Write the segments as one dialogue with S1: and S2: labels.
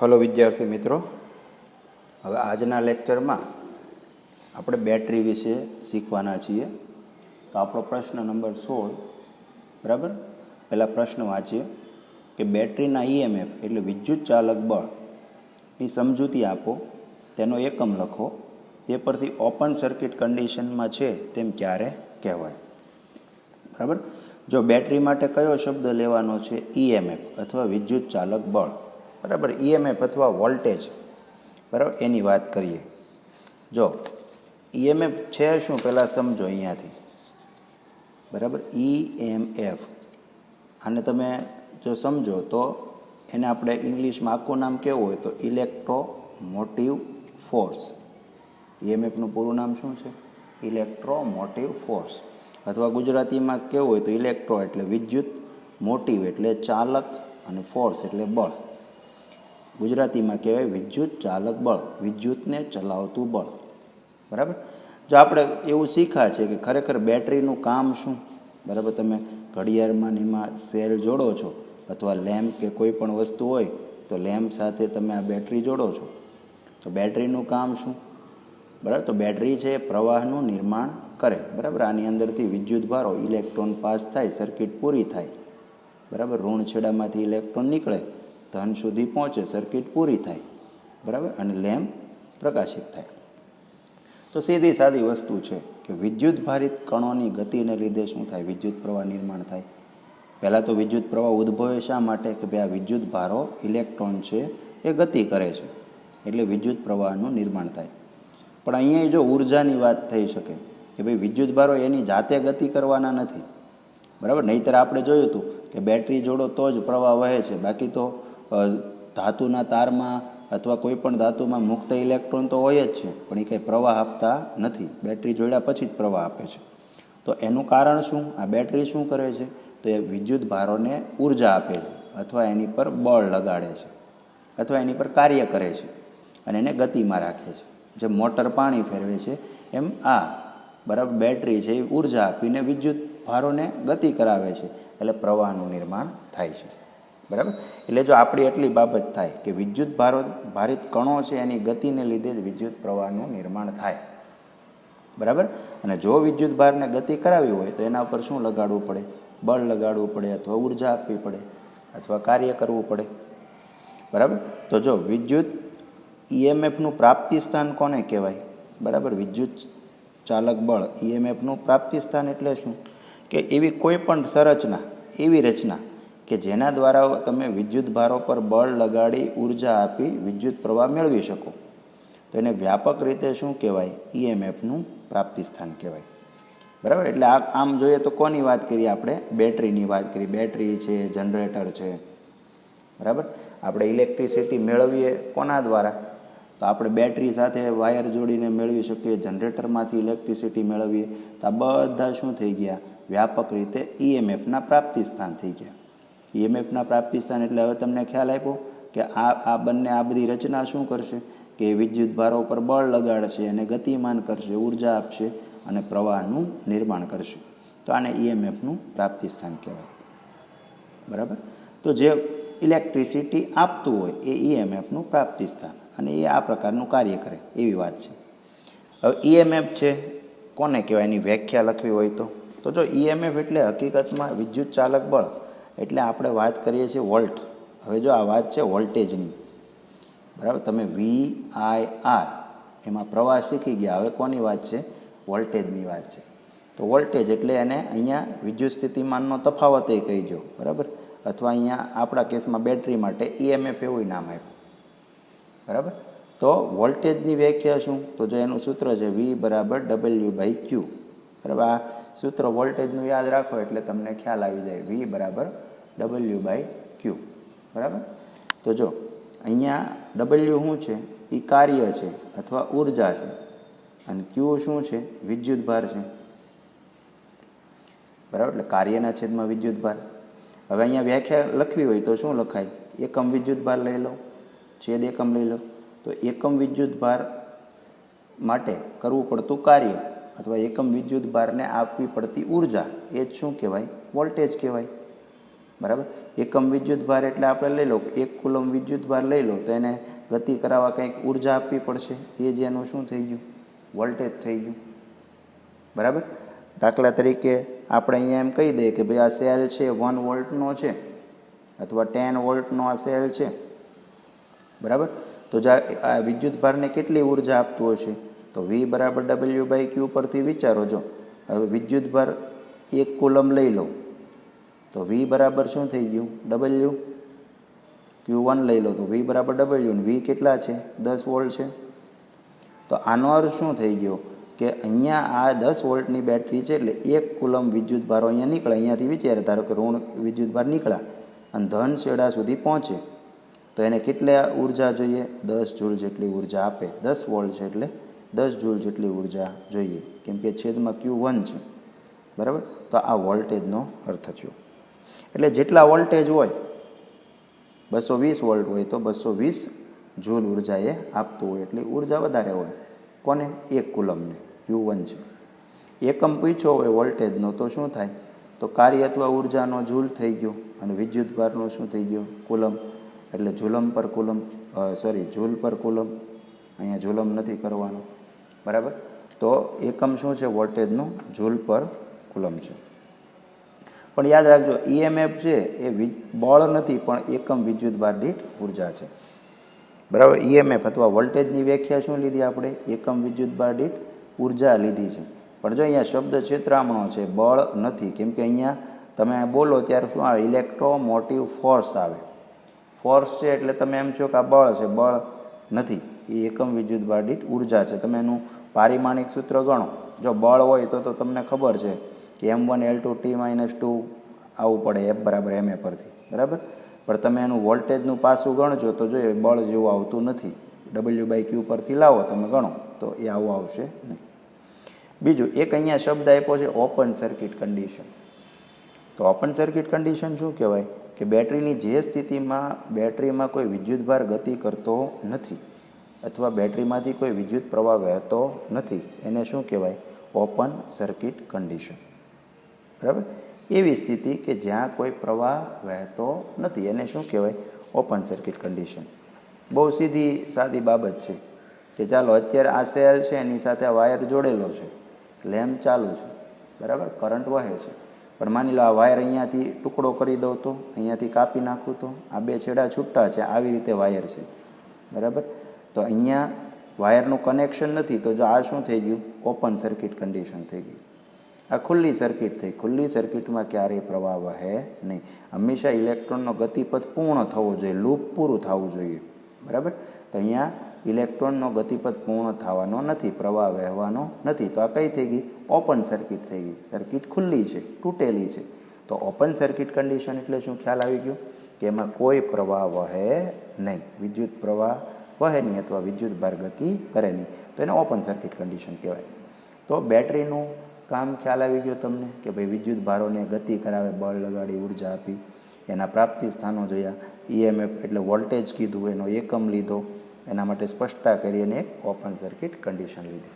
S1: Hello વિદ્યાર્થી મિત્રો, હવે આજના લેક્ચરમાં આપણે બેટરી વિશે શીખવાના છીએ. તો આપણો પ્રશ્ન નંબર 16, બરાબર. પહેલાં પ્રશ્ન વાંચીએ કે બેટરીના ઈએમએફ એટલે વિદ્યુત ચાલક બળની સમજૂતી આપો, તેનો એકમ લખો, તે પરથી ઓપન સર્કિટ કન્ડિશનમાં છે તેમ ક્યારે કહેવાય. બરાબર. જો બેટરી માટે કયો શબ્દ લેવાનો છે? ઈએમએફ અથવા વિદ્યુત ચાલક બળ. બરાબર. ઈએમએફ અથવા વોલ્ટેજ, બરાબર, એની વાત કરીએ. જો ઈએમએફ છે શું, પહેલાં સમજો અહીંયાથી. બરાબર. ઈએમએફ આને તમે જો સમજો તો એને આપણે ઇંગ્લિશમાં આખું નામ કેવું હોય તો ઇલેક્ટ્રોમોટિવ ફોર્સ. ઈએમએફનું પૂરું નામ શું છે? Electromotive force. અથવા ગુજરાતીમાં કેવું હોય તો ઇલેક્ટ્રો એટલે વિદ્યુત, મોટિવ એટલે ચાલક, અને ફોર્સ એટલે બળ. ગુજરાતીમાં કહેવાય વિદ્યુત ચાલક બળ, વિદ્યુતને ચલાવતું બળ. બરાબર. જો આપણે એવું શીખ્યા છે કે ખરેખર બેટરીનું કામ શું, બરાબર, તમે ઘડિયાળમાં એમાં સેલ જોડો છો અથવા લેમ્પ કે કોઈ પણ વસ્તુ હોય તો લેમ્પ સાથે તમે આ બેટરી જોડો છો, તો બેટરીનું કામ શું? બરાબર. તો બેટરી છે પ્રવાહનું નિર્માણ કરે. બરાબર. આની અંદરથી વિદ્યુત ભારો ઇલેક્ટ્રોન પાસ થાય, સર્કિટ પૂરી થાય. બરાબર. ઋણ છેડામાંથી ઇલેક્ટ્રોન નીકળે, ધન સુધી પહોંચે, સર્કિટ પૂરી થાય. બરાબર. અને લેમ્પ પ્રકાશિત થાય. તો સીધી સાદી વસ્તુ છે કે વિદ્યુત ભારિત કણોની ગતિને લીધે શું થાય? વિદ્યુત પ્રવાહ નિર્માણ થાય. પહેલાં તો વિદ્યુત પ્રવાહ ઉદ્ભવે શા માટે? કે ભાઈ આ વિદ્યુત ભારો ઇલેક્ટ્રોન છે એ ગતિ કરે છે, એટલે વિદ્યુત પ્રવાહનું નિર્માણ થાય. પણ અહીંયા જો ઉર્જાની વાત થઈ શકે કે ભાઈ વિદ્યુત ભારો એની જાતે ગતિ કરવાના નથી. બરાબર. નહીંતર આપણે જોયું હતું કે બેટરી જોડો તો જ પ્રવાહ વહે છે, બાકી તો ધાતુના તારમાં અથવા કોઈ પણ ધાતુમાં મુક્ત ઇલેક્ટ્રોન તો હોય જ છે, પણ એ કંઈ પ્રવાહ આપતા નથી. બેટરી જોડ્યા પછી જ પ્રવાહ આપે છે. તો એનું કારણ શું? આ બેટરી શું કરે છે? તો એ વિદ્યુત ભારોને ઉર્જા આપે છે, અથવા એની પર બળ લગાડે છે, અથવા એની પર કાર્ય કરે છે, અને એને ગતિમાં રાખે છે. જેમ મોટર પાણી ફેરવે છે એમ આ, બરાબર, બેટરી છે એ ઉર્જા આપીને વિદ્યુત ભારોને ગતિ કરાવે છે, એટલે પ્રવાહનું નિર્માણ થાય છે. બરાબર. એટલે જો આપણી એટલી બાબત થાય કે વિદ્યુત ભારિત કણો છે એની ગતિને લીધે જ વિદ્યુત પ્રવાહનું નિર્માણ થાય. બરાબર. અને જો વિદ્યુત ભારને ગતિ કરાવી હોય તો એના ઉપર શું લગાડવું પડે? બળ લગાડવું પડે, અથવા ઉર્જા આપવી પડે, અથવા કાર્ય કરવું પડે. બરાબર. તો જો વિદ્યુત ઈએમએફનું પ્રાપ્તિ સ્થાન કોને કહેવાય? બરાબર. વિદ્યુત ચાલક બળ ઈએમએફનું પ્રાપ્તિ સ્થાન એટલે શું? કે એવી કોઈ પણ સંરચના, એવી રચના કે જેના દ્વારા તમે વિદ્યુત ભારો પર બળ લગાડી ઉર્જા આપી વિદ્યુત પ્રવાહ મેળવી શકો, તો એને વ્યાપક રીતે શું કહેવાય? ઈએમએફનું પ્રાપ્તિ સ્થાન કહેવાય. બરાબર. એટલે આમ જોઈએ તો કોની વાત કરીએ આપણે? બેટરીની વાત કરીએ. બેટરી છે, જનરેટર છે. બરાબર. આપણે ઇલેક્ટ્રિસિટી મેળવીએ કોના દ્વારા? તો આપણે બેટરી સાથે વાયર જોડીને મેળવી શકીએ, જનરેટરમાંથી ઇલેક્ટ્રિસિટી મેળવીએ. તો આ બધા શું થઈ ગયા? વ્યાપક રીતે ઈએમએફના પ્રાપ્તિ સ્થાન થઈ ગયા. ઈએમએફના પ્રાપ્તિ સ્થાન એટલે હવે તમને ખ્યાલ આપ્યો કે આ બંને, આ બધી રચના શું કરશે? કે વિદ્યુત ભારો પર બળ લગાડશે, અને ગતિમાન કરશે, ઉર્જા આપશે, અને પ્રવાહનું નિર્માણ કરશે. તો આને ઈએમએફનું પ્રાપ્તિ સ્થાન કહેવાય. બરાબર. તો જે ઇલેક્ટ્રિસિટી આપતું હોય એ ઈએમએફનું પ્રાપ્તિ સ્થાન, અને એ આ પ્રકારનું કાર્ય કરે એવી વાત છે. હવે ઈએમએફ છે કોને કહેવાય? એની વ્યાખ્યા લખવી હોય તો જો ઈએમએફ એટલે હકીકતમાં વિદ્યુત ચાલક બળ, એટલે આપણે વાત કરીએ છીએ વોલ્ટ. હવે જો આ વાત છે વોલ્ટેજની. બરાબર. તમે VIR એમાં પ્રવાહ શીખી ગયા. હવે કોની વાત છે? વોલ્ટેજની વાત છે. તો વોલ્ટેજ એટલે એને અહીંયા વિદ્યુત સ્થિતિમાનનો તફાવત એ કહીજો. બરાબર. અથવા અહીંયા આપણા કેસમાં બેટરી માટે ઈએમએફ એવું નામ આપ્યું. બરાબર. તો વોલ્ટેજની વ્યાખ્યા શું? તો જો એનું સૂત્ર છે V = W/Q. બરાબર. આ સૂત્ર વોલ્ટેજનું યાદ રાખો એટલે તમને ખ્યાલ આવી જાય. V = W/Q. બરાબર. તો જો અહીંયા W શું છે? એ કાર્ય છે અથવા ઉર્જા છે, અને Q શું છે? વિદ્યુત ભાર છે. બરાબર. એટલે કાર્યના છેદમાં વિદ્યુત ભાર. હવે અહીંયા વ્યાખ્યા લખવી હોય તો શું લખાય? એકમ વિદ્યુત ભાર લઈ લો, છેદ એકમ લઈ લો. તો એકમ વિદ્યુત ભાર માટે કરવું પડતું કાર્ય, અથવા એકમ વિદ્યુત ભારને આપવી પડતી ઉર્જા, એ જ શું કહેવાય? વોલ્ટેજ કહેવાય. બરાબર. એકમ વિદ્યુતભાર એટલે આપણે લઈ લો 1 કુલમ વિદ્યુતભાર લઈ લો તો એને ગતિ કરાવવા કંઈક ઉર્જા આપવી પડશે. એ જ એનું શું થઈ ગયું? વોલ્ટેજ થઈ ગયું. બરાબર. દાખલા તરીકે આપણે અહીંયા એમ કહી દઈએ કે ભાઈ આ સેલ છે 1 વોલ્ટનો છે અથવા 10 વોલ્ટનો આ સેલ છે. બરાબર. તો જો આ વિદ્યુતભારને કેટલી ઉર્જા આપતું હશે? તો V બરાબર W/Q પરથી વિચારો. જો હવે વિદ્યુતભાર 1 કુલમ લઈ લો તો V બરાબર શું થઈ ગયું? W. Q1 લઈ લો તો V બરાબર W. અને V કેટલા છે? 10 વોલ્ટ છે. તો આનો અર્થ શું થઈ ગયો કે અહીંયા આ 10 વોલ્ટની બેટરી છે એટલે 1 કુલમ વિદ્યુતભારો અહીંયા નીકળે. અહીંયાથી વિચારે ધારો કે ઋણ વિદ્યુતભાર નીકળ્યા અને ધન છેડા સુધી પહોંચે તો એને કેટલી ઉર્જા જોઈએ? 10 જૂલ જેટલી ઉર્જા આપે. 10 વોલ્ટ છે એટલે 10 જૂલ જેટલી ઉર્જા જોઈએ, કેમ કે છેદમાં Q1 છે. બરાબર. તો આ વોલ્ટેજનો અર્થ થયો. એટલે જેટલા વોલ્ટેજ હોય 220 વોલ્ટ હોય તો 220 જૂલ ઉર્જા એ આપતું હોય, એટલે ઉર્જા વધારે હોય. કોને? 1 કુલમને. Q1 છે. એકમ પૂછ્યો હોય વોલ્ટેજનો તો શું થાય? તો કાર્ય અથવા ઉર્જાનો જૂલ થઈ ગયો અને વિદ્યુતભારનો શું થઈ ગયો? કુલમ. એટલે જુલમ પર કુલમ, જૂલ પર કુલમ. અહીંયા જુલમ નથી કરવાનો. બરાબર. તો એકમ શું છે વોલ્ટેજનો? જૂલ પર કુલમ છે. પણ યાદ રાખજો EMF છે એ બળ નથી પણ એકમ વિદ્યુતભાર દીઠ ઉર્જા છે. બરાબર. EMF અથવા વોલ્ટેજની વ્યાખ્યા શું લીધી આપણે? એકમ વિદ્યુતભાર દીઠ ઉર્જા લીધી છે. પણ જો અહીંયા શબ્દ છેતરામણો છે, બળ નથી. કેમ કે અહીંયા તમે બોલો ત્યારે શું આવે? ઇલેક્ટ્રોમોટિવ ફોર્સ આવે. ફોર્સ છે એટલે તમે એમ છો કે આ બળ છે. બળ નથી. એ એકમ વિદ્યુતભાર દીઠ ઉર્જા છે. તમે એનું પારિમાણિક સૂત્ર ગણો. જો બળ હોય તો તમને ખબર છે કે M1L2T-2 આવવું પડે F બરાબર ma પરથી. બરાબર. પણ તમે એનું વોલ્ટેજનું પાસું ગણજો તો જોઈએ બળ જેવું આવતું નથી. W/Q પરથી લાવો તમે ગણો તો એ આવું આવશે નહીં. બીજું એક અહીંયા શબ્દ આપ્યો છે ઓપન સર્કિટ કન્ડિશન. તો ઓપન સર્કિટ કન્ડિશન શું કહેવાય? કે બેટરીની જે સ્થિતિમાં બેટરીમાં કોઈ વિદ્યુતભાર ગતિ કરતો નથી અથવા બેટરીમાંથી કોઈ વિદ્યુત પ્રવાહ વહેતો નથી એને શું કહેવાય? Open circuit condition. બરાબર. એવી સ્થિતિ કે જ્યાં કોઈ પ્રવાહ વહેતો નથી એને શું કહેવાય? Open circuit condition. બહુ સીધી સાદી બાબત છે કે ચાલો અત્યારે આ સેલ છે એની સાથે આ વાયર જોડેલો છે, લેમ્પ ચાલુ છે. બરાબર. કરંટ વહે છે. પણ માની લો આ વાયર અહીંયાથી ટુકડો કરી દઉં તો, અહીંયાથી કાપી નાખું તો આ 2 છેડા છૂટા છે, આવી રીતે વાયર છે. બરાબર. તો અહીંયા વાયરનું કનેક્શન નથી તો જો આ શું થઈ ગયું? ઓપન સર્કિટ કન્ડિશન થઈ ગયું. આ ખુલ્લી સર્કિટ થઈ. ખુલ્લી સર્કિટમાં ક્યારેય પ્રવાહ વહે નહીં. હંમેશા ઇલેક્ટ્રોનનો ગતિપથ પૂર્ણ થવો જોઈએ, લૂપ પૂરું થવું જોઈએ. બરાબર. તો અહીંયા ઇલેક્ટ્રોનનો ગતિપથ પૂર્ણ થવાનો નથી, પ્રવાહ વહેવાનો નથી. તો આ કઈ થઈ ગઈ? ઓપન સર્કિટ થઈ ગઈ. સર્કિટ ખુલ્લી છે, તૂટેલી છે. તો ઓપન સર્કિટ કન્ડિશન એટલે શું? ખ્યાલ આવી ગયો કે એમાં કોઈ પ્રવાહ વહે નહીં, વિદ્યુત પ્રવાહ વહે નહીં અથવા વિદ્યુતભાર ગતિ કરે નહીં. તો એને ઓપન સર્કિટ કન્ડિશન કહેવાય. તો બેટરીનું કામ ખ્યાલ આવી ગયો તમને કે ભાઈ વિદ્યુતભારોને ગતિ કરાવે, બળ લગાડી, ઉર્જા આપી. એના પ્રાપ્તિ સ્થાનો જોયા. EMF એટલે વોલ્ટેજ કીધું, એનો એકમ લીધો, એના માટે સ્પષ્ટતા કરી અને એક ઓપન સર્કિટ કન્ડિશન લીધી.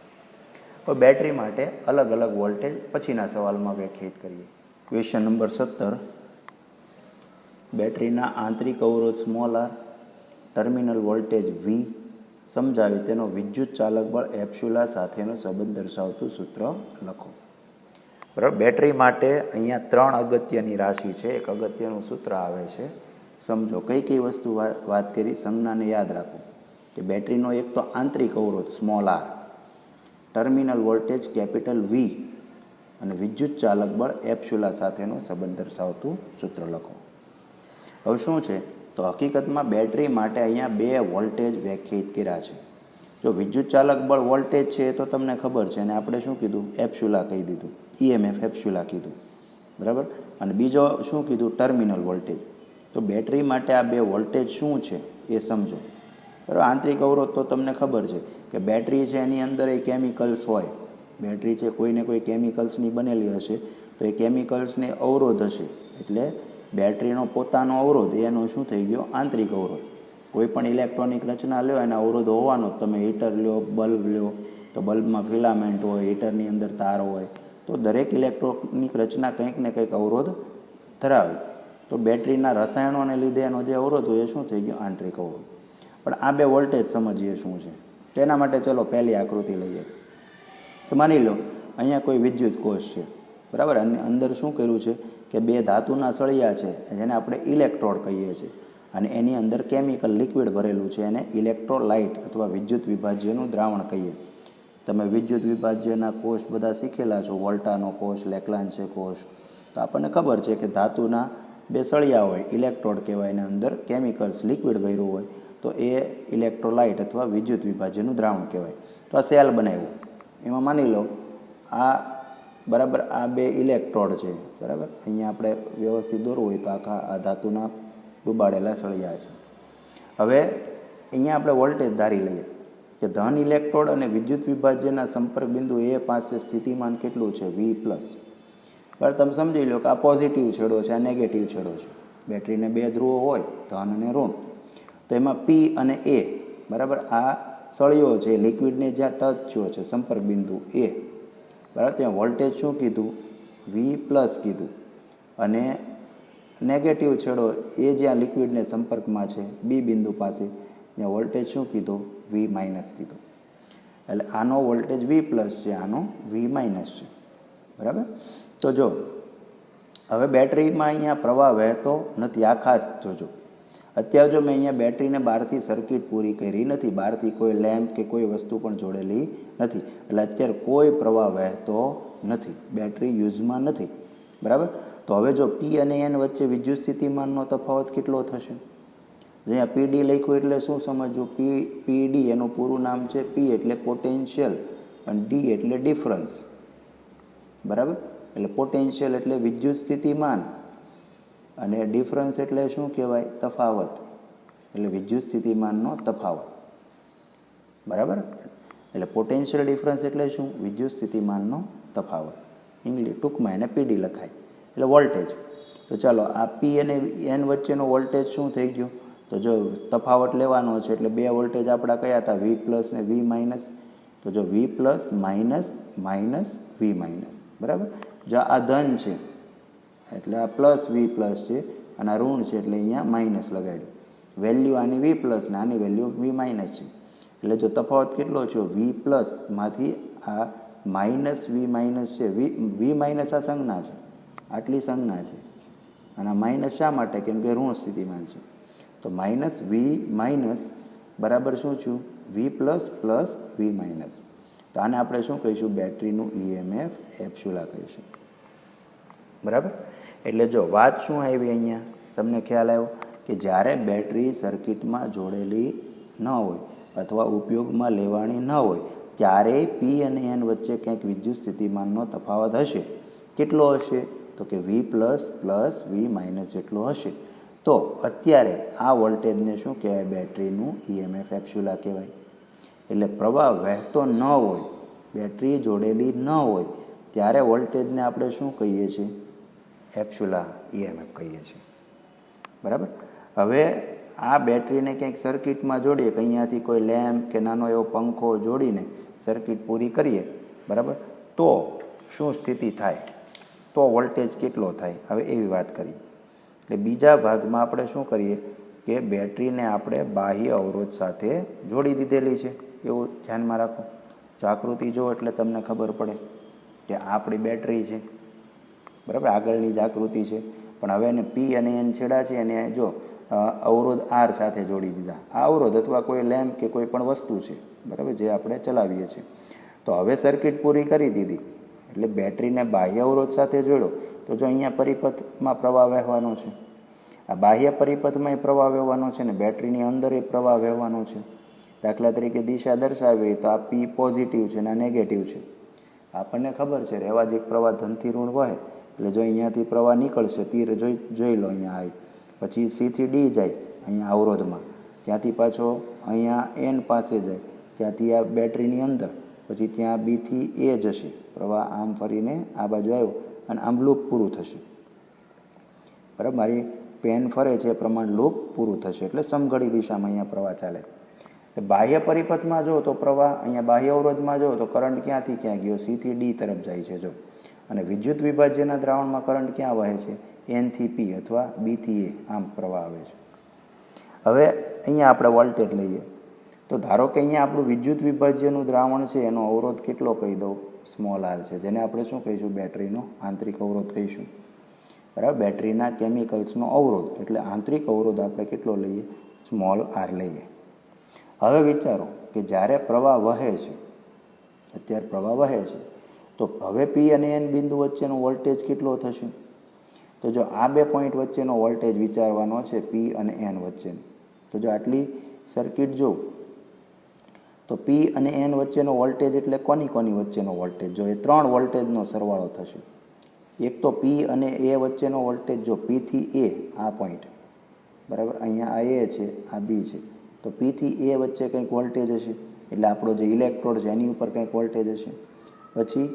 S1: તો બેટરી માટે અલગ અલગ વોલ્ટેજ પછીના સવાલમાં વ્યાખ્યાયિત કરીએ. Question number 17. બેટરીના આંતરિક અવરોધ small r, terminal voltage V સમજાવી તેનો વિદ્યુત ચાલક બળ એપ્સ્યુલા સાથેનો સંબંધ દર્શાવતું સૂત્ર લખો. બરાબર. બેટરી માટે અહીંયા 3 અગત્યની રાશિ છે. એક અગત્યનું સૂત્ર આવે છે. સમજો કઈ કઈ વસ્તુ વાત કરી, સંજ્ઞાને યાદ રાખો કે બેટરીનો એક તો આંતરિક અવરોધ small r, terminal voltage capital V અને વિદ્યુત ચાલક બળ એપ્સ્યુલા સાથેનો સંબંધ દર્શાવતું સૂત્ર લખો. હવે શું છે? તો હકીકતમાં બેટરી માટે અહીંયા 2 વોલ્ટેજ વ્યાખ્યાયિત કર્યા છે. જો વિદ્યુત ચાલક બળ વોલ્ટેજ છે એ તો તમને ખબર છે અને આપણે શું કીધું? એપ્સ્યુલા કહી દીધું, EMF એપ્સ્યુલા કીધું. બરાબર. અને બીજો શું કીધું? Terminal voltage. તો બેટરી માટે આ 2 વોલ્ટેજ શું છે એ સમજો. બરાબર. આંતરિક અવરોધ તો તમને ખબર છે કે બેટરી છે એની અંદર એ કેમિકલ્સ હોય. બેટરી છે કોઈને કોઈ કેમિકલ્સની બનેલી હશે તો એ કેમિકલ્સને અવરોધ હશે એટલે બેટરીનો પોતાનો અવરોધ એનો શું થઈ ગયો? આંતરિક અવરોધ. કોઈ પણ ઇલેક્ટ્રોનિક રચના લ્યો એના અવરોધ હોવાનો. તમે હીટર લ્યો, બલ્બ લ્યો તો બલ્બમાં ફિલામેન્ટ હોય, હીટરની અંદર તાર હોય. તો દરેક ઇલેક્ટ્રોનિક રચના કંઈક ને કંઈક અવરોધ ધરાવે. તો બેટરીના રસાયણોને લીધે એનો જે અવરોધ હોય એ શું થઈ ગયો? આંતરિક અવરોધ. પણ આ બે વોલ્ટેજ સમજીએ શું છે તેના માટે ચલો પહેલી આકૃતિ લઈએ. તો માની લો અહીંયા કોઈ વિદ્યુત કોષ છે, બરાબર, અને અંદર શું કર્યું છે કે બે ધાતુના સળિયા છે જેને આપણે ઇલેક્ટ્રોડ કહીએ છીએ, અને એની અંદર કેમિકલ લિક્વિડ ભરેલું છે એને ઇલેક્ટ્રોલાઇટ અથવા વિદ્યુત વિભાજ્યનું દ્રાવણ કહીએ. તમે વિદ્યુત વિભાજ્યના કોષ બધા શીખેલા છો, વોલ્ટાનો કોષ, લેક્લાન્ચે કોષ. તો આપણને ખબર છે કે ધાતુના બે સળિયા હોય, ઇલેક્ટ્રોડ કહેવાય, એને અંદર કેમિકલ્સ લિક્વિડ ભર્યું હોય તો એ ઇલેક્ટ્રોલાઇટ અથવા વિદ્યુત વિભાજ્યનું દ્રાવણ કહેવાય. તો આ સેલ બનાવ્યો, એમાં માની લો આ બરાબર આ બે ઇલેક્ટ્રોડ છે, બરાબર. અહીંયા આપણે વ્યવસ્થિત દોરવું હોય તો આખા આ ધાતુના ડૂબાડેલા સળિયા છે. હવે અહીંયા આપણે વોલ્ટેજ ધારી લઈએ કે ધન ઇલેક્ટ્રોડ અને વિદ્યુત વિભાજ્યના સંપર્ક બિંદુ એ પાસે સ્થિતિમાન કેટલું છે? V+. બરાબર, તમે સમજી લો કે આ પોઝિટિવ છેડો છે, આ નેગેટિવ છેડો છે. બેટરીને બે ધ્રુવો હોય, ધન અને ઋણ, તો એમાં P અને A, બરાબર, આ સળિયો છે, લિક્વિડને જ્યાં ટચ થયો છે સંપર્ક બિંદુ A, બરાબર, ત્યાં વોલ્ટેજ શું કીધું? V+ કીધું. અને નેગેટિવ છેડો એ જ્યાં લિક્વિડને સંપર્કમાં છે B બિંદુ પાસે, ત્યાં વોલ્ટેજ શું કીધું? V- કીધું. એટલે આનો વોલ્ટેજ V+ છે, આનો V- છે, બરાબર. તો જો હવે બેટરીમાં અહીંયા પ્રવાહ વહેતો નથી, આ ખાસ જોજો. અત્યારે જો મેં અહીંયા બેટરીને બહારથી સર્કિટ પૂરી કરી નથી, બહારથી કોઈ લેમ્પ કે કોઈ વસ્તુ પણ જોડેલી નથી, એટલે અત્યારે કોઈ પ્રવાહ વહેતો નથી, બેટરી યુઝમાં નથી, બરાબર. તો હવે જો P અને N વચ્ચે વિદ્યુત સ્થિતિમાનનો તફાવત કેટલો થશે? અહીંયા PD લખ્યું એટલે શું સમજવું? PD એનું પૂરું નામ છે, P એટલે પોટેન્શિયલ અને D એટલે ડિફરન્સ, બરાબર. એટલે પોટેન્શિયલ એટલે વિદ્યુત સ્થિતિમાન અને ડિફરન્સ એટલે શું કહેવાય? તફાવત. એટલે વિદ્યુત સ્થિતિમાનનો તફાવત, બરાબર. એટલે પોટેન્શિયલ ડિફરન્સ એટલે શું? વિદ્યુત સ્થિતિમાનનો તફાવત. ઇંગ્લિશ ટૂંકમાં એને PD લખાય. એટલે વોલ્ટેજ. તો ચાલો આ P અને N વચ્ચેનો વોલ્ટેજ શું થઈ ગયો? તો જો તફાવત લેવાનો છે એટલે બે વોલ્ટેજ આપણા કયા હતા? V+ ને V-. તો જો V+ માઇનસ V-, બરાબર. જો આ ધન છે એટલે આ +V+ છે, અને આ ઋણ છે એટલે અહીંયા માઇનસ લગાડ્યું. વેલ્યુ આની V+ ને આની વેલ્યુ V- છે. એટલે જો તફાવત કેટલો છે? V+ માંથી આ -V- છે. V- આ સંજ્ઞા છે, આટલી સંજ્ઞા છે, અને આ માઇનસ શા માટે? કેમ કે ઋણ સ્થિતિમાન છે. તો -V- બરાબર શું થયું? V+ + V-. તો આને આપણે શું કહીશું? બેટરીનું EMF એપ્સ્યુલા કહીશું, બરાબર. એટલે જો વાત શું આવી અહીંયા? તમને ખ્યાલ આવ્યો કે જ્યારે બેટરી સર્કિટમાં જોડેલી ન હોય અથવા ઉપયોગમાં લેવાની ન હોય ત્યારે P અને N વચ્ચે ક્યાંક વિદ્યુત સ્થિતિમાનનો તફાવત હશે. કેટલો હશે? તો કે V+ + V- જેટલો હશે. તો અત્યારે આ વોલ્ટેજને શું કહેવાય? બેટરીનું EMF એપ્સ્યુલા કહેવાય. એટલે પ્રવાહ વહેતો ન હોય, બેટરી જોડેલી ન હોય ત્યારે વોલ્ટેજને આપણે શું કહીએ છીએ? એપ્સ્યુલા EMF કહીએ છીએ, બરાબર. હવે આ બેટરીને ક્યાંક સર્કિટમાં જોડીએ કે અહીંયાથી કોઈ લેમ્પ કે નાનો એવો પંખો જોડીને સર્કિટ પૂરી કરીએ, બરાબર, તો શું સ્થિતિ થાય? તો વોલ્ટેજ કેટલો થાય? હવે એવી વાત કરીએ. એટલે બીજા ભાગમાં આપણે શું કરીએ કે બેટરીને આપણે બાહ્ય અવરોધ સાથે જોડી દીધેલી છે, એવું ધ્યાનમાં રાખો. જો આકૃતિ જુઓ એટલે તમને ખબર પડે કે આ આપણી બેટરી છે, બરાબર. આગળની જ આકૃતિ છે, પણ હવે એને P અને N છેડા છે એને જો અવરોધ R સાથે જોડી દીધા. આ અવરોધ અથવા કોઈ લેમ્પ કે કોઈ પણ વસ્તુ છે, બરાબર, જે આપણે ચલાવીએ છીએ. તો હવે સર્કિટ પૂરી કરી દીધી એટલે બેટરીને બાહ્ય અવરોધ સાથે જોડો તો જો અહીંયા પરિપથમાં પ્રવાહ વહેવાનો છે, આ બાહ્ય પરિપથમાં પ્રવાહ વહેવાનો છે ને બેટરીની અંદર એ પ્રવાહ વહેવાનો છે. દાખલા તરીકે દિશા દર્શાવી તો આ P પોઝિટિવ છે ને આ નેગેટિવ છે. આપણને ખબર છે રેવાજિક પ્રવાહ ધનથી ઋણ વહે, એટલે જો અહીંયાથી પ્રવાહ નીકળશે, તીર જોઈ લો અહીંયા આવી, પછી C થી D જાય અહીંયા અવરોધમાં, ત્યાંથી પાછો અહીંયા N પાસે જાય, ત્યાંથી આ બેટરીની અંદર, પછી ત્યાં B થી A જશે, પ્રવાહ આમ ફરીને આ બાજુ આવ્યો અને આમ લૂપ પૂરું થશે, બરાબર. મારી પેન ફરે છે એ પ્રમાણે લૂપ પૂરું થશે, એટલે સમઘડી દિશામાં અહીંયા પ્રવાહ ચાલે. બાહ્ય પરિપથમાં જો તો પ્રવાહ અહીંયા બાહ્ય અવરોધમાં જો તો કરંટ ક્યાંથી ક્યાં ગયો? C થી D તરફ જાય છે જો. અને વિદ્યુત વિભાજ્યના દ્રાવણમાં કરંટ ક્યાં વહે છે? એનથી પી અથવા બીથી એ આમ પ્રવાહ આવે છે. હવે અહીંયા આપણે વોલ્ટેજ લઈએ તો ધારો કે અહીંયા આપણું વિદ્યુત વિભાજ્યનું દ્રાવણ છે એનો અવરોધ કેટલો કહી દઉં, સ્મોલ આર છે, જેને આપણે શું કહીશું, બેટરીનો આંતરિક અવરોધ કહીશું. બરાબર, બેટરીના કેમિકલ્સનો અવરોધ એટલે આંતરિક અવરોધ આપણે કેટલો લઈએ, સ્મોલ આર લઈએ. હવે વિચારો કે જ્યારે પ્રવાહ વહે છે, અત્યારે પ્રવાહ વહે છે, તો હવે પી અને એન બિંદુ વચ્ચેનો વોલ્ટેજ કેટલો થશે? તો જો આ બે પોઈન્ટ વચ્ચેનો વોલ્ટેજ વિચારવાનો છે પી અને એન વચ્ચેનો, તો જો આટલી સર્કિટ જો, તો પી અને એન વચ્ચેનો વોલ્ટેજ એટલે કોની કોની વચ્ચેનો વોલ્ટેજ? જો એ 3 વોલ્ટેજનો સરવાળો થશે. એક તો પી અને એ વચ્ચેનો વોલ્ટેજ, જો પીથી એ આ પોઈન્ટ, બરાબર, અહીંયા આ એ છે, આ બી છે, તો પીથી એ વચ્ચે કંઈક વોલ્ટેજ હશે, એટલે આપણો જે ઇલેક્ટ્રોડ છે એની ઉપર કંઈક વોલ્ટેજ હશે. પછી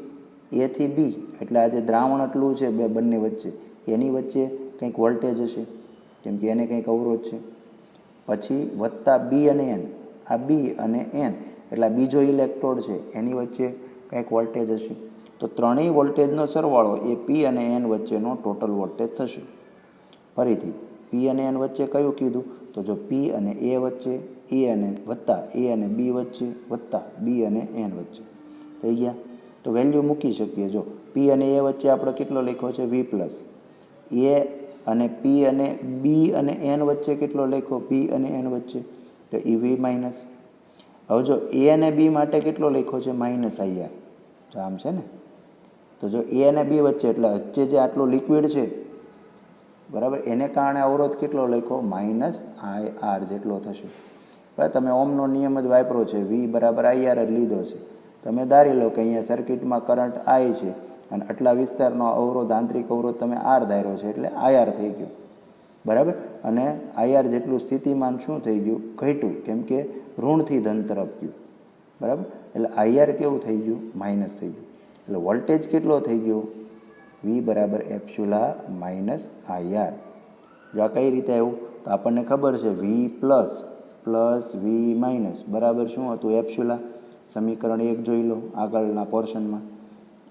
S1: એથી બી એટલે આ જે દ્રાવણ આટલું છે બંને વચ્ચે, એની વચ્ચે કંઈક વોલ્ટેજ હશે, કેમ કે એને કંઈક અવરોધ છે. પછી વત્તા બી અને એન, આ બી અને એન એટલે બીજો ઇલેક્ટ્રોડ છે એની વચ્ચે કંઈક વોલ્ટેજ હશે. તો ત્રણેય વોલ્ટેજનો સરવાળો એ પી અને એન વચ્ચેનો ટોટલ વોલ્ટેજ થશે. ફરીથી પી અને એન વચ્ચે કયું કીધું, તો જો પી અને એ વચ્ચે, એ અને વત્તા એ અને બી વચ્ચે, વત્તા બી અને એન વચ્ચે થઈ ગયા. તો વેલ્યુ મૂકી શકીએ. જો પી અને એ વચ્ચે આપણે કેટલો લખ્યો છે, વી પ્લસ. એ અને પી અને બી અને એન વચ્ચે કેટલો લખ્યો, પી અને એન વચ્ચે, તો એ વી માઇનસ. હવે જો એ અને બી માટે કેટલો લખ્યો છે, માઇનસ આઈઆર. તો આમ છે ને, તો જો એ અને બી વચ્ચે એટલે વચ્ચે જે આટલું લિક્વિડ છે, બરાબર, એને કારણે અવરોધ કેટલો લખ્યો, માઇનસ આઈ આર જેટલો થશે. બરાબર, તમે ઓમનો નિયમ જ વાપરો છે, વી બરાબર આઈઆર જ લીધો છે. તમે ધારી લો કે અહીંયા સર્કિટમાં કરંટ આઈ છે અને આટલા વિસ્તારનો અવરોધ, આંતરિક અવરોધ તમે આર ધાર્યો છે, એટલે આઈઆર થઈ ગયો. બરાબર, અને આઈઆર જેટલું સ્થિતિમાન શું થઈ ગયું, ઘટ્યું, કેમ કે ઋણથી ધન તરફ ગયું. બરાબર, એટલે આઈઆર કેવું થઈ ગયું, માઇનસ થઈ ગયું. એટલે વોલ્ટેજ કેટલો થઈ ગયો, વી બરાબર એપ્સ્યુલા માઇનસ આઈઆર. જો આ કઈ રીતે આવ્યું, તો આપણને ખબર છે વી પ્લસ પ્લસ વી માઇનસ બરાબર શું હતું, એપ્સ્યુલા. સમીકરણ 1 જોઈ લો આગળના પોર્શનમાં.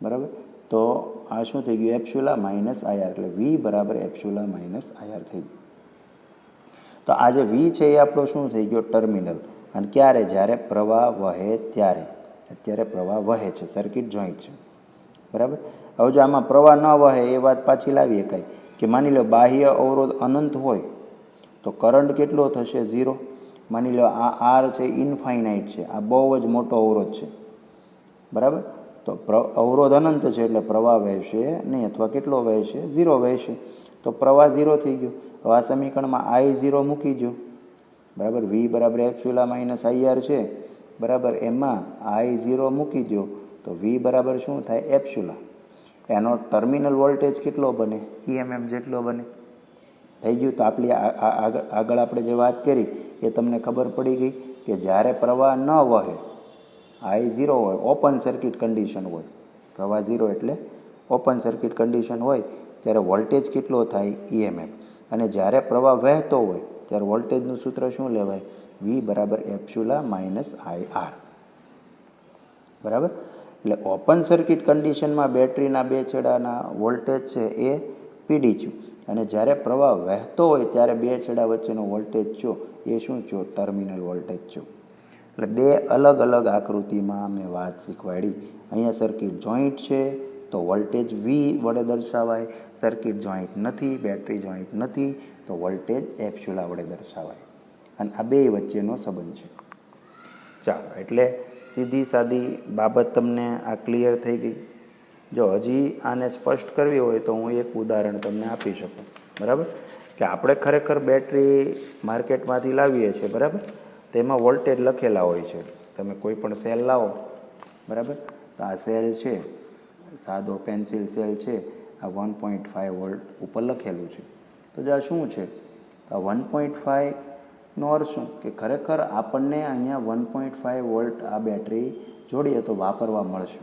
S1: બરાબર, તો આ શું થઈ ગયું, એપ્સ્યુલા માઇનસ આઈઆર, એટલે વી બરાબર એપ્સ્યુલા માઇનસ આઈઆર થઈ ગયું. તો આ જે વી છે એ આપણો શું થઈ ગયો, ટર્મિનલ. અને ક્યારે, જ્યારે પ્રવાહ વહે ત્યારે. અત્યારે પ્રવાહ વહે છે, સર્કિટ જોઈન્ટ છે. બરાબર, હવે જો આમાં પ્રવાહ ન વહે એ વાત પાછી લાવીએ કાંઈ, કે માની લો બાહ્ય અવરોધ અનંત હોય તો કરંટ કેટલો થશે, 0. માની લો આ આર છે ઇનફાઇનાઇટ છે, આ બહુ જ મોટો અવરોધ છે. બરાબર, તો અવરોધ અનંત છે એટલે પ્રવાહ વહેશે નહીં, અથવા કેટલો વહેશે, 0 વહેશે. તો પ્રવાહ 0 થઈ ગયો. હવે આ સમીકરણમાં આઈ 0 મૂકી દો. બરાબર, વી બરાબર એપ્સ્યુલા માઇનસ આઈઆર છે. બરાબર, એમાં આઈ 0 મૂકી દો તો વી બરાબર શું થાય, એપ્સ્યુલા. એનો ટર્મિનલ વોલ્ટેજ કેટલો બને, ઈએમએફ જેટલો બને. થઈ ગયું. તો આપણી આગળ આપણે જે વાત કરી એ તમને ખબર પડી ગઈ કે જ્યારે પ્રવાહ ન વહે, આઈ 0 હોય, ઓપન સર્કિટ કન્ડિશન હોય, પ્રવાહ 0 એટલે ઓપન સર્કિટ કન્ડિશન હોય, ત્યારે વોલ્ટેજ કેટલો થાય, ઈએમએફ. અને જ્યારે પ્રવાહ વહેતો હોય ત્યારે વોલ્ટેજનું સૂત્ર શું લેવાય, વી બરાબર એપ્સ્યુલા માઇનસ આઈ આર. બરાબર, એટલે ઓપન સર્કિટ કન્ડિશનમાં બેટરીના બે છેડાના વોલ્ટેજ છે એ પીડી થયું, અને જ્યારે પ્રવાહ વહેતો હોય ત્યારે બે છેડા વચ્ચેનો વોલ્ટેજ થયો એ શું થયો, ટર્મિનલ વોલ્ટેજ થયો. એટલે બે અલગ અલગ આકૃતિમાં મેં વાત શીખવાડી. અહીંયા સર્કિટ જોઈન્ટ છે તો વોલ્ટેજ વી વડે દર્શાવાય, સર્કિટ જોઈન્ટ નથી, બેટરી જોઈન્ટ નથી, તો વોલ્ટેજ એપ્સ્યુલા વડે દર્શાવાય. અને આ બે વચ્ચેનો સંબંધ છે. ચાલો, એટલે સીધી સાદી બાબત તમને આ ક્લિયર થઈ ગઈ. જો હજી આને સ્પષ્ટ કરવી હોય તો હું એક ઉદાહરણ તમને આપી શકું. બરાબર, કે આપણે ખરેખર બેટરી માર્કેટમાંથી લાવીએ છીએ. બરાબર, તેમાં વોલ્ટેજ લખેલા હોય છે. તમે કોઈ પણ સેલ લાવો, બરાબર, તો આ સેલ છે, સાદો પેન્સિલ સેલ છે, આ 1.5 વોલ્ટ ઉપર લખેલું છે. તો જો આ શું છે, તો આ 1.5નો અર્થ શું, કે ખરેખર આપણને અહીંયા 1.5 વોલ્ટ આ બેટરી જોડીએ તો વાપરવા મળશે.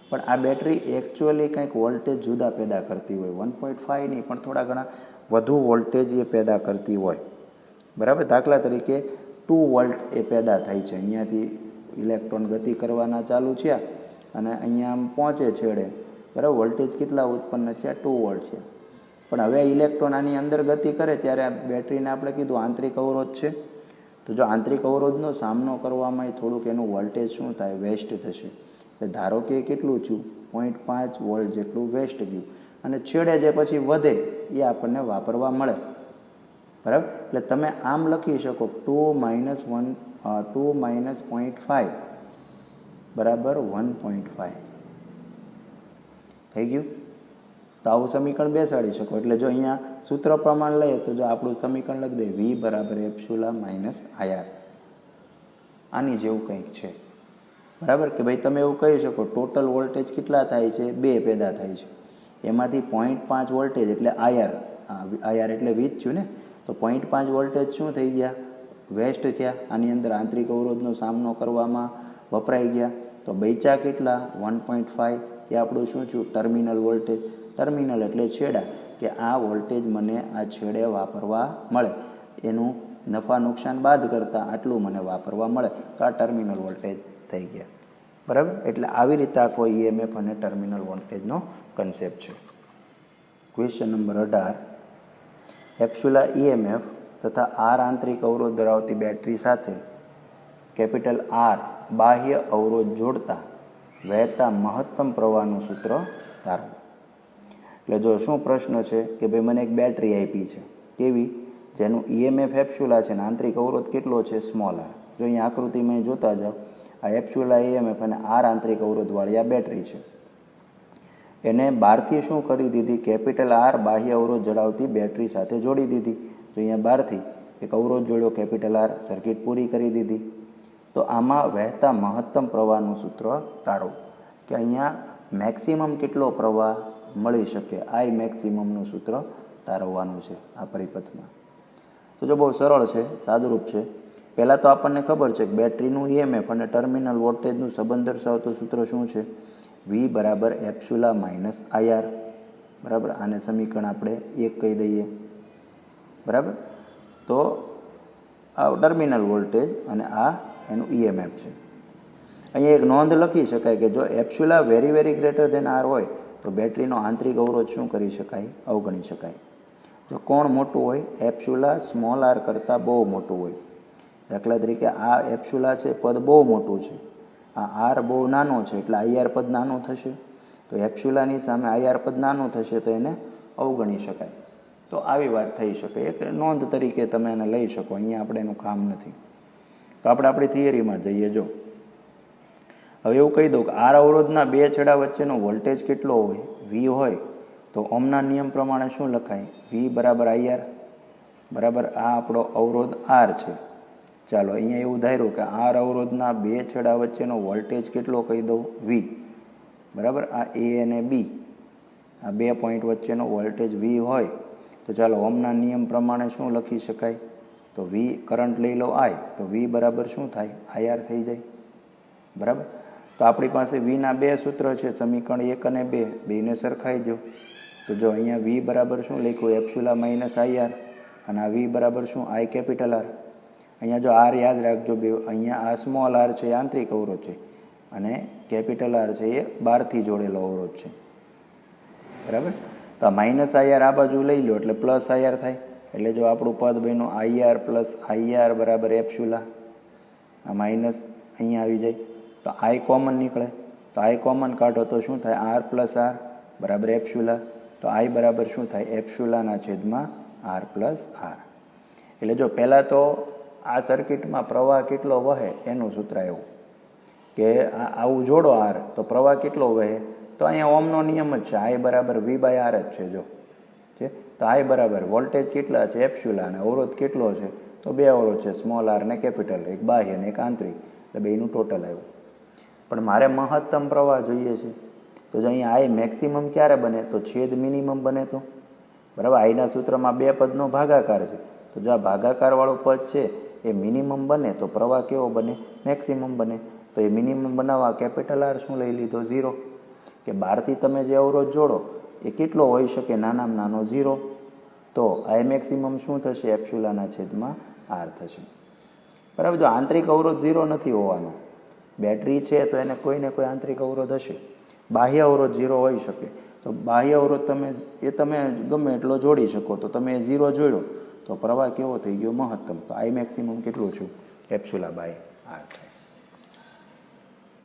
S1: પણ આ બેટરી એકચ્યુઅલી કંઈક વોલ્ટેજ જુદા પેદા કરતી હોય, 1.5 નહીં પણ થોડા ઘણા વધુ વોલ્ટેજ એ પેદા કરતી હોય. બરાબર, દાખલા તરીકે 2 વોલ્ટ એ પેદા થાય છે. અહીંયાથી ઇલેક્ટ્રોન ગતિ કરવાના ચાલુ છે અને અહીંયા આમ પહોંચે છેડે, બરાબર, વોલ્ટેજ કેટલા ઉત્પન્ન છે, 2 વોલ્ટ છે. પણ હવે ઇલેક્ટ્રોન આની અંદર ગતિ કરે ત્યારે આ બેટરીને આપણે કીધું આંતરિક અવરોધ છે. તો જો આંતરિક અવરોધનો સામનો કરવામાં થોડુંક એનું વોલ્ટેજ શું થાય, વેસ્ટ થશે. એટલે ધારો કે કેટલું થયું, 0.5 વોલ્ટ જેટલું વેસ્ટ ગયું, અને છેડે જે પછી વધે એ આપણને વાપરવા મળે. બરાબર. એટલે તમે આમ લખી શકો 2 માઇનસ 0.5 બરાબર 1.5 થઈ ગયું. તો આવું સમીકરણ બેસાડી શકો. એટલે જો અહીંયા સૂત્ર પ્રમાણ લઈએ તો જો આપણું સમીકરણ લખી દઈએ V બરાબર એપ્સિલોન માઇનસ IR. આની જેવું કંઈક છે. બરાબર. કે ભાઈ તમે એવું કહી શકો ટોટલ વોલ્ટેજ કેટલા થાય છે, 2 પેદા થાય છે. એમાંથી 0.5 વોલ્ટેજ એટલે IR એટલે વીજ થયું ને. તો 0.5 વોલ્ટેજ શું થઈ ગયા, વેસ્ટ થયા. આની અંદર આંતરિક અવરોધનો સામનો કરવામાં વપરાઈ ગયા. તો બચ્યા કેટલા, 1.5. એ આપણું શું થયું, ટર્મિનલ વોલ્ટેજ. ટર્મિનલ એટલે છેડા, કે આ વોલ્ટેજ મને આ છેડે વાપરવા મળે. એનું નફા નુકસાન બાદ કરતાં આટલું મને વાપરવા મળે. તો આ ટર્મિનલ વોલ્ટેજ થઈ ગયા. બરાબર. એટલે આવી રીતે આખો EMF અને ટર્મિનલ વોલ્ટેજનો કન્સેપ્ટ છે. Question number 18. એપ્સિલોન EMF તથા R આંતરિક અવરોધ ધરાવતી બેટરી સાથે કેપિટલ R બાહ્ય અવરોધ જોડતા વહેતા મહત્તમ પ્રવાહનું સૂત્ર ધારો. એટલે જો શું પ્રશ્ન છે કે ભાઈ મને એક બેટરી આપી છે, કેવી, જેનું EMF એપ્સિલોન છે ને આંતરિક અવરોધ કેટલો છે, સ્મોલ r. જો અહીંયા આકૃતિમાં જોતા જાઓ, આ એપ્સિલોન EMF અને R આંતરિક અવરોધવાળી આ બેટરી છે. એને બહારથી શું કરી દીધી, કેપિટલ R બાહ્ય અવરોધ જડાવતી બેટરી સાથે જોડી દીધી. તો અહીંયા બહારથી એક અવરોધ જોડ્યો, કેપિટલ R, સર્કિટ પૂરી કરી દીધી. તો આમાં વહેતા મહત્તમ પ્રવાહનું સૂત્ર તારો, કે અહીંયા મેક્સિમમ કેટલો પ્રવાહ મળી શકે, આ મેક્સિમમનું સૂત્ર તારવવાનું છે આ પરિપથમાં. તો જો બહુ સરળ છે, સાદુરૂપ છે. પહેલાં તો આપણને ખબર છે કે બેટરીનું EMF અને ટર્મિનલ વોલ્ટેજનું સંબંધ દર્શાવતું સૂત્ર શું છે, V બરાબર એપ્સિલોન માઇનસ IR. બરાબર. આને સમીકરણ આપણે 1 કહી દઈએ. બરાબર. તો આ ટર્મિનલ વોલ્ટેજ અને આ એનું EMF છે. અહીંયા એક નોંધ લખી શકાય કે જો epsilon very greater than R હોય તો બેટરીનો આંતરિક અવરોધ શું કરી શકાય, અવગણી શકાય. જો કોણ મોટું હોય, એપ્સિલોન સ્મોલ r કરતાં બહુ મોટું હોય. દાખલા તરીકે આ એપ્સિલોન છે પદ બહુ મોટું છે, આ R બહુ નાનો છે એટલે IR પદ નાનું થશે. તો એપ્સિલોનની સામે IR પદ નાનું થશે તો એને અવગણી શકાય. તો આવી વાત થઈ શકે, એક નોંધ તરીકે તમે એને લઈ શકો. અહીંયા આપણે એનું કામ નથી. તો આપણે આપણી થિયરીમાં જઈએ. જો હવે એવું કહી દઉં કે R અવરોધના 2 છેડા વચ્ચેનો વોલ્ટેજ કેટલો હોય, V હોય, તો ઓહમના નિયમ પ્રમાણે શું લખાય, V બરાબર IR. બરાબર. આ આપણો અવરોધ R છે. ચાલો અહીંયા એવું ધાર્યું કે R અવરોધના 2 છેડા વચ્ચેનો વોલ્ટેજ કેટલો કહી દઉં, V. બરાબર. આ A અને B, આ 2 પોઈન્ટ વચ્ચેનો વોલ્ટેજ V હોય તો ચાલો ઓહમના નિયમ પ્રમાણે શું લખી શકાય, તો V કરંટ લઈ લો I, તો V બરાબર શું થાય, IR થઈ જાય. બરાબર. તો આપણી પાસે Vના 2 સૂત્ર છે, સમીકરણ 1 અને 2, બેને સરખાઈ દો. તો જો અહીંયા V બરાબર શું લખ્યું, એપ્સિલોન માઇનસ IR, અને આ V બરાબર શું, I કેપિટલ R. અહીંયા જો R યાદ રાખજો, બે અહીંયા આ સ્મોલ r છે એ આંતરિક અવરોધ છે, અને કેપિટલ R છે એ બહારથી જોડેલો અવરોધ છે. બરાબર. તો આ માઇનસ IR આ બાજુ લઈ લો એટલે પ્લસ IR થાય. એટલે જો આપણું પદ બન્યું IR પ્લસ IR બરાબર એપ્સિલોન. આ માઇનસ અહીંયા આવી જાય તો I કોમન નીકળે. તો I કોમન કાઢો તો શું થાય, R પ્લસ R બરાબર એપ્સિલોન. તો I બરાબર શું થાય, એપ્સિલોનના છેદમાં R પ્લસ R. એટલે જો પહેલાં તો આ સર્કિટમાં પ્રવાહ કેટલો વહે એનું સૂત્ર એવું કે આવું જોડો R તો પ્રવાહ કેટલો વહે, તો અહીંયા ઓહમનો નિયમ જ છે, I બરાબર V બાય R જ છે. જો છે તો I બરાબર વોલ્ટેજ કેટલા છે, એપ્સિલોન, અને અવરોધ કેટલો છે, તો 2 અવરોધ છે, સ્મોલ r ને કેપિટલ, એક બાહ્ય અને એક આંતરિક, એટલે બેનું ટોટલ આવ્યું. પણ મારે મહત્તમ પ્રવાહ જોઈએ છે, તો જો અહીંયા I મેક્સિમમ ક્યારે બને, તો છેદ મિનિમમ બને. તો બરાબર. આઈના સૂત્રમાં 2 પદનો ભાગાકાર છે, તો જો આ ભાગાકારવાળું પદ છે એ મિનિમમ બને તો પ્રવાહ કેવો બને, મેક્સિમમ બને. તો એ મિનિમમ બનાવવા કેપિટલ R શું લઈ લીધો, 0. કે બહારથી તમે જે અવરોધ જોડો એ કેટલો હોઈ શકે, નાનામાં નાનો 0. તો I મેક્સિમમ શું થશે, એપ્સિલોનના છેદમાં R થશે. બરાબર. જો આંતરિક અવરોધ 0 નથી હોવાનો, બેટરી છે તો એને કોઈને કોઈ આંતરિક અવરોધ હશે, બાહ્ય અવરોધ 0 હોઈ શકે. તો બાહ્ય અવરોધ તમે ગમે એટલો જોડી શકો. તો તમે 0 જોડ્યો તો પ્રવાહ કેવો થઈ ગયો? મહત્તમ. તો આઈ મેક્સિમમ કેટલું છું? એપ્સિલોન બાય આર થાય.